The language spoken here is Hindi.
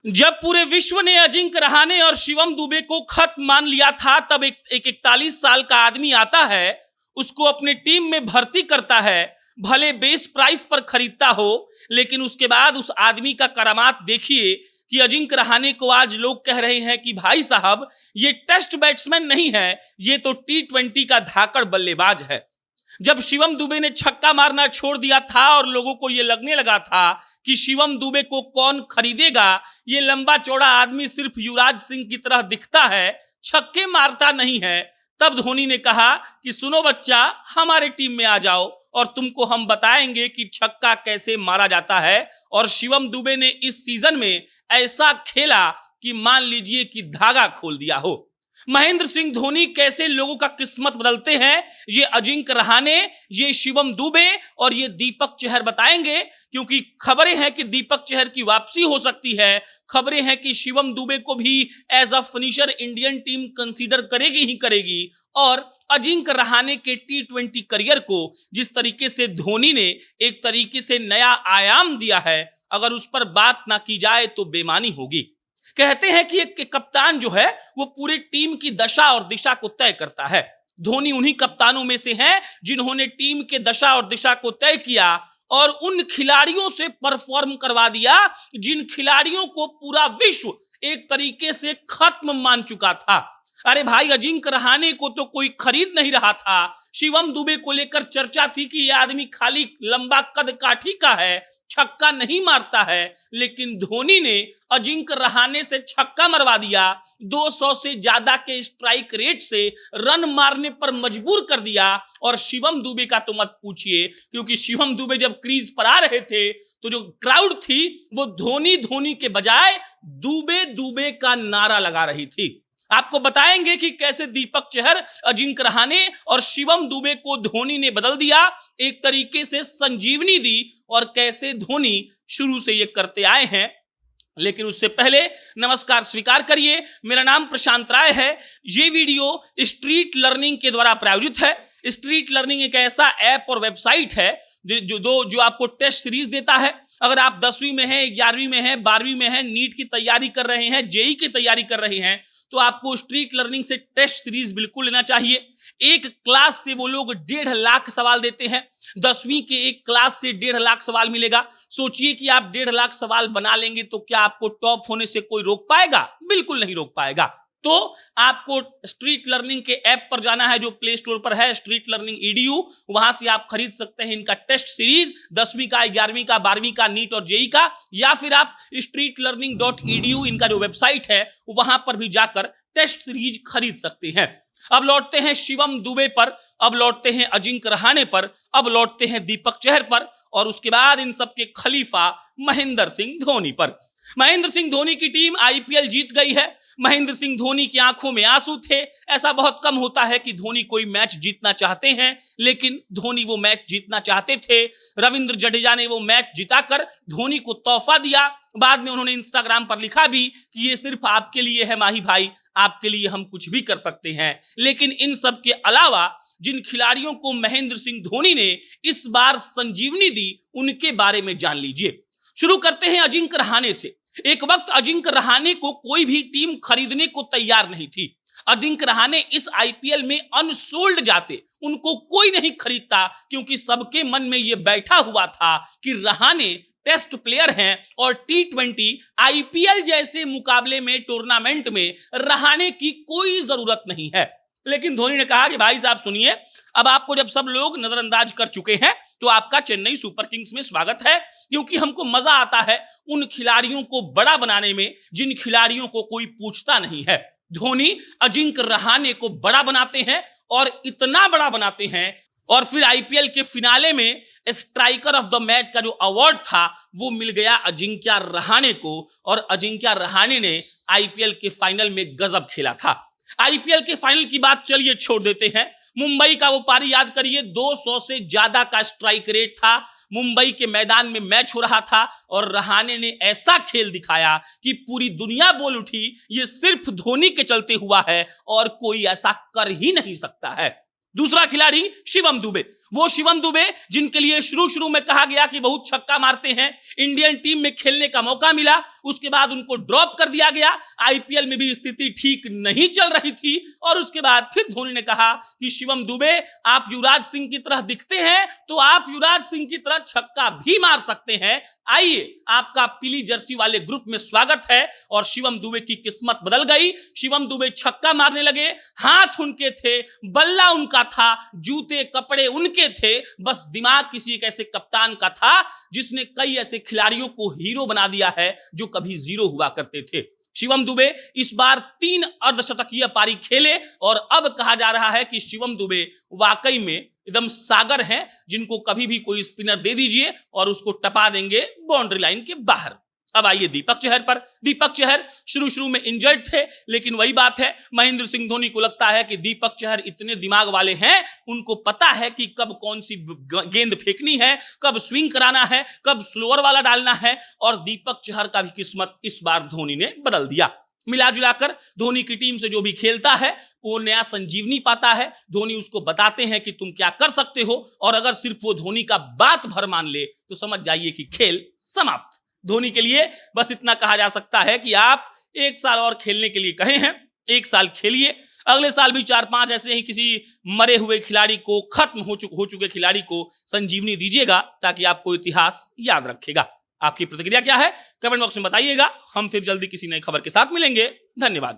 जब पूरे विश्व ने अजिंक्य रहाणे और शिवम दुबे को खत्म मान लिया था, तब एक 41 साल का आदमी आता है, उसको अपनी टीम में भर्ती करता है। भले बेस प्राइस पर खरीदता हो, लेकिन उसके बाद उस आदमी का करामात देखिए कि अजिंक्य रहाणे को आज लोग कह रहे हैं कि भाई साहब, ये टेस्ट बैट्समैन नहीं है, ये तो T20 का धाकड़ बल्लेबाज है। जब शिवम दुबे ने छक्का मारना छोड़ दिया था और लोगों को यह लगने लगा था कि शिवम दुबे को कौन खरीदेगा, ये लंबा चौड़ा आदमी सिर्फ युवराज सिंह की तरह दिखता है, छक्के मारता नहीं है, तब धोनी ने कहा कि सुनो बच्चा, हमारे टीम में आ जाओ और तुमको हम बताएंगे कि छक्का कैसे मारा जाता है। और शिवम दुबे ने इस सीजन में ऐसा खेला कि मान लीजिए कि धागा खोल दिया हो। महेंद्र सिंह धोनी कैसे लोगों का किस्मत बदलते हैं, ये अजिंक्य रहाणे, ये शिवम दुबे और ये दीपक चहर बताएंगे, क्योंकि खबरें हैं कि दीपक चहर की वापसी हो सकती है। खबरें हैं कि शिवम दुबे को भी as a finisher Indian team consider करेगी ही करेगी। और अजिंक्य रहाणे के T20 करियर को जिस तरीके से धोनी ने एक तरीके से नया आयाम दिया है, अगर उस पर बात ना की जाए तो बेमानी होगी। कहते हैं कि एक कप्तान जो है वो पूरी टीम की दशा और दिशा को तय करता है। धोनी उन्हीं कप्तानों में से हैं जिन्होंने टीम के दशा और दिशा को तय किया और उन खिलाड़ियों से परफॉर्म करवा दिया जिन खिलाड़ियों को पूरा विश्व एक तरीके से खत्म मान चुका था। अरे भाई, अजिंक्य रहाणे को तो कोई खरीद नहीं रहा था। शिवम दुबे को लेकर चर्चा थी कि यह आदमी खाली लंबा कद काठी का है, छक्का नहीं मारता है, लेकिन धोनी ने अजिंक्य रहाणे से छक्का मरवा दिया। 200 से ज्यादा के स्ट्राइक रेट से रन मारने पर मजबूर कर दिया। और शिवम दुबे का तो मत पूछिए, क्योंकि शिवम दुबे जब क्रीज पर आ रहे थे तो जो क्राउड थी वो धोनी धोनी के बजाय दुबे दुबे का नारा लगा रही थी। आपको बताएंगे कि कैसे दीपक चहर, अजिंक्य रहाणे और शिवम दुबे को धोनी ने बदल दिया, एक तरीके से संजीवनी दी, और कैसे धोनी शुरू से ये करते आए हैं। लेकिन उससे पहले नमस्कार स्वीकार करिए, मेरा नाम प्रशांत राय है। ये वीडियो स्ट्रीट लर्निंग के द्वारा प्रायोजित है। स्ट्रीट लर्निंग एक ऐसा ऐप और वेबसाइट है जो आपको टेस्ट सीरीज देता है। अगर आप 10वीं में हैं, 11वीं में हैं, 12वीं में हैं, नीट की तैयारी कर रहे हैं, जेई की तैयारी कर रहे हैं, तो आपको स्ट्रीट लर्निंग से टेस्ट सीरीज बिल्कुल लेना चाहिए। एक क्लास से वो लोग 1.5 लाख सवाल देते हैं। 10वीं के एक क्लास से 1.5 लाख सवाल मिलेगा। सोचिए कि आप 1.5 लाख सवाल बना लेंगे तो क्या आपको टॉप होने से कोई रोक पाएगा? बिल्कुल नहीं रोक पाएगा। तो आपको स्ट्रीट लर्निंग के ऐप पर जाना है, जो प्ले स्टोर पर है, स्ट्रीट लर्निंग EDU। वहां से आप खरीद सकते हैं इनका टेस्ट सीरीज, 10वीं का, 11वीं का, 12वीं का, नीट और जेई का। या फिर आप streetlearning.edu इनका जो वेबसाइट है वहां पर भी जाकर टेस्ट सीरीज खरीद सकते हैं। अब लौटते हैं शिवम दुबे पर, अब लौटते हैं अजिंक्य रहाणे पर, अब लौटते हैं दीपक चहर पर, और उसके बाद इन सबके खलीफा महेंद्र सिंह धोनी पर। महेंद्र सिंह धोनी की टीम IPL जीत गई है। महेंद्र सिंह धोनी की आंखों में आंसू थे। ऐसा बहुत कम होता है कि धोनी कोई मैच जीतना चाहते हैं, लेकिन धोनी वो मैच जीतना चाहते थे। रविंद्र जडेजा ने वो मैच जिताकर धोनी को तोहफा दिया। बाद में उन्होंने इंस्टाग्राम पर लिखा भी कि ये सिर्फ आपके लिए है माही भाई, आपके लिए हम कुछ भी कर सकते हैं। लेकिन इन सब के अलावा जिन खिलाड़ियों को महेंद्र सिंह धोनी ने इस बार संजीवनी दी, उनके बारे में जान लीजिए। शुरू करते हैं अजिंक्य रहाणे से। एक वक्त अजिंक्य रहाणे को कोई भी टीम खरीदने को तैयार नहीं थी। अजिंक्य रहाणे इस IPL में अनसोल्ड जाते, उनको कोई नहीं खरीदता, क्योंकि सबके मन में यह बैठा हुआ था कि रहाणे टेस्ट प्लेयर हैं और T20 IPL जैसे मुकाबले में, टूर्नामेंट में रहाणे की कोई जरूरत नहीं है। लेकिन धोनी ने कहा कि भाई साहब सुनिए, अब आपको जब सब लोग नजरअंदाज कर चुके हैं तो आपका चेन्नई सुपर किंग्स में स्वागत है, क्योंकि हमको मजा आता है उन खिलाड़ियों को बड़ा बनाने में जिन खिलाड़ियों को कोई पूछता नहीं है। धोनी अजिंक्य रहाणे को बड़ा बनाते हैं, और इतना बड़ा बनाते हैं, और फिर IPL के फिनाले में स्ट्राइकर ऑफ द मैच का जो अवार्ड था वो मिल गया अजिंक्य रहाणे को। और अजिंक्य रहाणे ने IPL के फाइनल में गजब खेला था। IPL के फाइनल की बात चलिए छोड़ देते हैं। मुंबई का वो पारी याद करिए, 200 से ज्यादा का स्ट्राइक रेट था। मुंबई के मैदान में मैच हो रहा था और रहाणे ने ऐसा खेल दिखाया कि पूरी दुनिया बोल उठी, ये सिर्फ धोनी के चलते हुआ है और कोई ऐसा कर ही नहीं सकता है। दूसरा खिलाड़ी शिवम दुबे, वो शिवम दुबे जिनके लिए शुरू शुरू में कहा गया कि बहुत छक्का मारते हैं, इंडियन टीम में खेलने का मौका मिला, उसके बाद उनको ड्रॉप कर दिया गया। आईपीएल में भी स्थिति ठीक नहीं चल रही थी और उसके बाद फिर धोनी ने कहा कि शिवम दुबे आप युवराज सिंह की तरह दिखते हैं तो आप युवराज सिंह की तरह छक्का भी मार सकते हैं, आइए आपका पीली जर्सी वाले ग्रुप में स्वागत है। और शिवम दुबे की किस्मत बदल गई। शिवम दुबे छक्का मारने लगे, हाथ उनके थे, बल्ला उनका था, जूते कपड़े उनके थे, बस दिमाग किसी एक ऐसे कप्तान का था जिसने कई ऐसे खिलाड़ियों को हीरो बना दिया है जो कभी जीरो हुआ करते थे। शिवम दुबे इस बार 3 अर्धशतकीय पारी खेले और अब कहा जा रहा है कि शिवम दुबे वाकई में एकदम सागर हैं जिनको कभी भी कोई स्पिनर दे दीजिए और उसको टपा देंगे बाउंड्री लाइन के बाहर। अब आइए दीपक चहर पर। दीपक चहर शुरू में इंजर्ड थे, लेकिन वही बात है, महेंद्र सिंह धोनी को लगता है कि दीपक चहर इतने दिमाग वाले हैं, उनको पता है कि कब कौन सी गेंद फेंकनी है, कब स्विंग कराना है, कब स्लोअर वाला डालना है। और दीपक चहर का भी किस्मत इस बार धोनी ने बदल दिया। मिला जुलाकर धोनी की टीम से जो भी खेलता है वो नया संजीवनी पाता है। धोनी उसको बताते हैं कि तुम क्या कर सकते हो, और अगर सिर्फ वो धोनी का बात भर मान ले तो समझ जाइए कि खेल समाप्त। धोनी के लिए बस इतना कहा जा सकता है कि आप 1 साल और खेलने के लिए कहे हैं, 1 साल खेलिए, अगले साल भी 4-5 ऐसे ही किसी मरे हुए खिलाड़ी को, खत्म हो चुके खिलाड़ी को संजीवनी दीजिएगा ताकि आपको इतिहास याद रखेगा। आपकी प्रतिक्रिया क्या है कमेंट बॉक्स में बताइएगा। हम फिर जल्दी किसी नई खबर के साथ मिलेंगे। धन्यवाद।